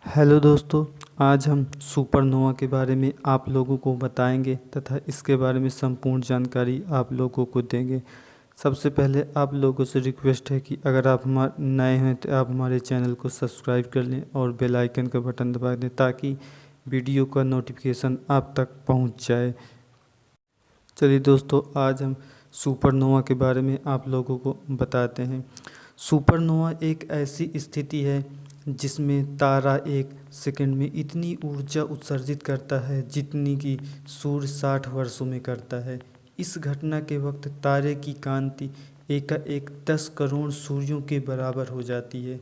Hello दोस्तों। आज हम सुपरनोवा के बारे में आप लोगों को बताएंगे तथा इसके बारे में संपूर्ण जानकारी आप लोगों को देंगे। सबसे पहले आप लोगों से रिक्वेस्ट है कि अगर आप हमारे नए हैं तो आप हमारे चैनल को सब्सक्राइब कर लें और बेल आइकन का बटन दबा दें ताकि वीडियो का नोटिफिकेशन आप तक पहुंच जाए। चलिए दोस्तों, आज हम सुपरनोवा के बारे में आप लोगों को बताते हैं। सुपरनोवा एक ऐसी स्थिति है जिसमें तारा एक सेकंड में इतनी ऊर्जा उत्सर्जित करता है जितनी कि सूर्य 60 वर्षों में करता है। इस घटना के वक्त तारे की कांति एकाएक 10 करोड़ सूर्यों के बराबर हो जाती है।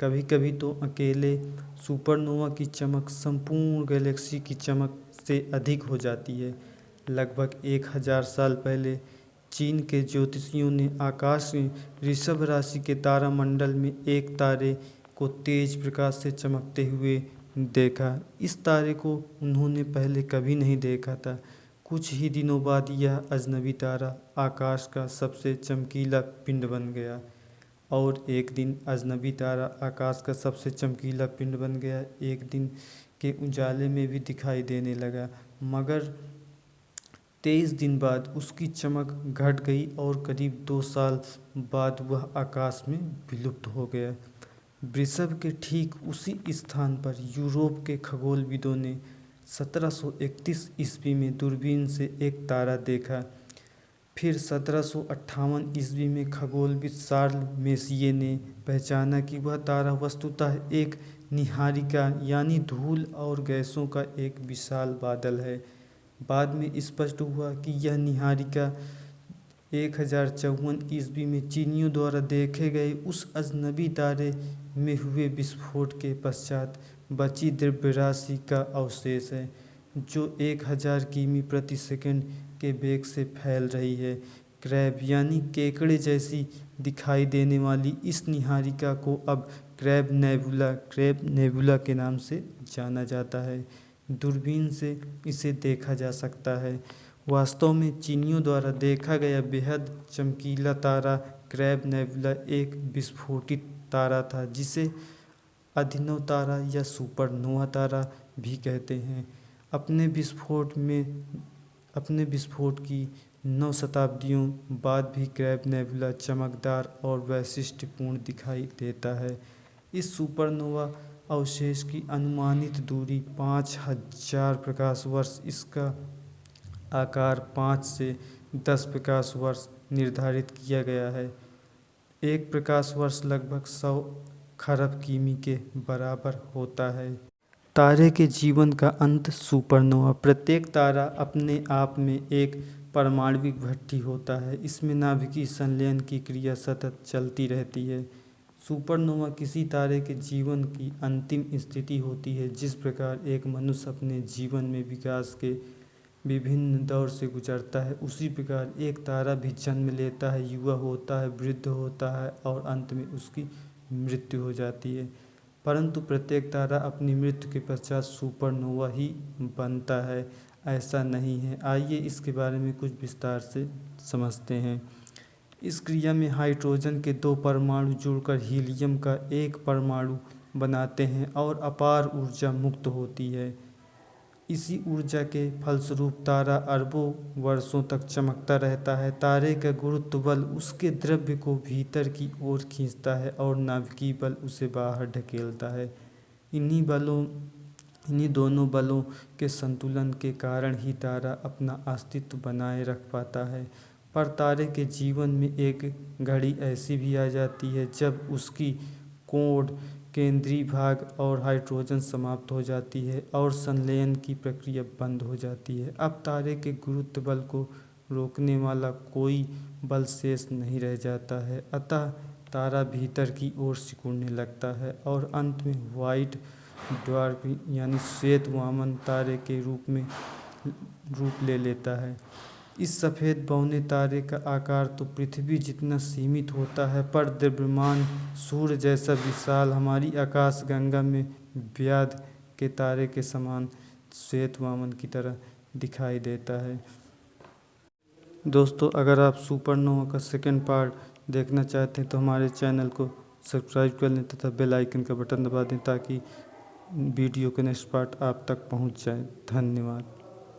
कभी कभी तो अकेले सुपरनोवा की चमक संपूर्ण गैलेक्सी की चमक से अधिक हो जाती है। लगभग 1000 साल पहले चीन के ज्योतिषियों ने आकाश में वृषभ राशि के तारामंडल में एक तारे को तेज प्रकाश से चमकते हुए देखा। इस तारे को उन्होंने पहले कभी नहीं देखा था। कुछ ही दिनों बाद यह अजनबी तारा आकाश का सबसे चमकीला पिंड बन गया। और एक दिन अजनबी तारा आकाश का सबसे चमकीला पिंड बन गया। एक दिन के उजाले में भी दिखाई देने लगा, मगर 23 दिन बाद उसकी चमक घट गई और करीब 2 साल बाद वह आकाश में विलुप्त हो गया। वृषभ के ठीक उसी स्थान पर यूरोप के खगोलविदों ने 1731 ईस्वी में दूरबीन से एक तारा देखा। फिर 1758 ईस्वी में खगोलविद शार्ल मेसिये ने पहचाना कि वह तारा वस्तुतः एक निहारिका यानी धूल और गैसों का एक विशाल बादल है। बाद में स्पष्ट हुआ कि यह निहारिका 1054 ईस्वी में चीनियों द्वारा देखे गए उस अजनबी तारे में हुए विस्फोट के पश्चात बची द्रव्यराशि का अवशेष है, जो 1000 किमी प्रति सेकंड के वेग से फैल रही है। क्रैब यानी केकड़े जैसी दिखाई देने वाली इस निहारिका को अब क्रैब नेबुला के नाम से जाना जाता है। दूरबीन से इसे देखा जा सकता है। वास्तव में चीनियों द्वारा देखा गया बेहद चमकीला तारा क्रैब नेबुला एक विस्फोटित तारा था जिसे अभिनव तारा या सुपरनोवा तारा भी कहते हैं। अपने विस्फोट की 9 शताब्दियों बाद भी क्रैब नेबुला चमकदार और वैशिष्ट्यपूर्ण दिखाई देता है। इस सुपरनोवा अवशेष की अनुमानित दूरी 5000 प्रकाश वर्ष, इसका आकार 5 से 10 प्रकाश वर्ष निर्धारित किया गया है। एक प्रकाश वर्ष लगभग 100 खरब किमी के बराबर होता है। तारे के जीवन का अंत सुपरनोवा। प्रत्येक तारा अपने आप में एक परमाणविक भट्ठी होता है। इसमें नाभिकीय संलयन की क्रिया सतत चलती रहती है। सुपरनोवा किसी तारे के जीवन की अंतिम स्थिति होती है। जिस प्रकार एक मनुष्य अपने जीवन में विकास के विभिन्न दौर से गुजरता है, उसी प्रकार एक तारा भी जन्म लेता है, युवा होता है, वृद्ध होता है और अंत में उसकी मृत्यु हो जाती है। परंतु प्रत्येक तारा अपनी मृत्यु के पश्चात सुपरनोवा ही बनता है, ऐसा नहीं है। आइए इसके बारे में कुछ विस्तार से समझते हैं। इस क्रिया में हाइड्रोजन के 2 परमाणु जुड़कर हीलियम का एक परमाणु बनाते हैं और अपार ऊर्जा मुक्त होती है। इसी ऊर्जा के फलस्वरूप तारा अरबों वर्षों तक चमकता रहता है। तारे का गुरुत्व बल उसके द्रव्य को भीतर की ओर खींचता है और नाभिकीय बल उसे बाहर ढकेलता है। इन्हीं दोनों बलों के संतुलन के कारण ही तारा अपना अस्तित्व बनाए रख पाता है। पर तारे के जीवन में एक घड़ी ऐसी भी आ जाती है जब उसकी कोण, केंद्रीय भाग और हाइड्रोजन समाप्त हो जाती है और संलयन की प्रक्रिया बंद हो जाती है। अब तारे के गुरुत्व बल को रोकने वाला कोई बल शेष नहीं रह जाता है, अतः तारा भीतर की ओर सिकुड़ने लगता है और अंत में व्हाइट ड्वार्फ यानी श्वेत वामन तारे के रूप ले लेता है। इस सफ़ेद बौने तारे का आकार तो पृथ्वी जितना सीमित होता है, पर द्रव्यमान सूर्य जैसा विशाल हमारी आकाशगंगा में व्याध के तारे के समान श्वेत वामन की तरह दिखाई देता है। दोस्तों, अगर आप सुपरनोवा का सेकंड पार्ट देखना चाहते हैं तो हमारे चैनल को सब्सक्राइब कर लें तथा बेल आइकन का बटन दबा दें ताकि वीडियो के नेक्स्ट पार्ट आप तक पहुंच जाए। धन्यवाद।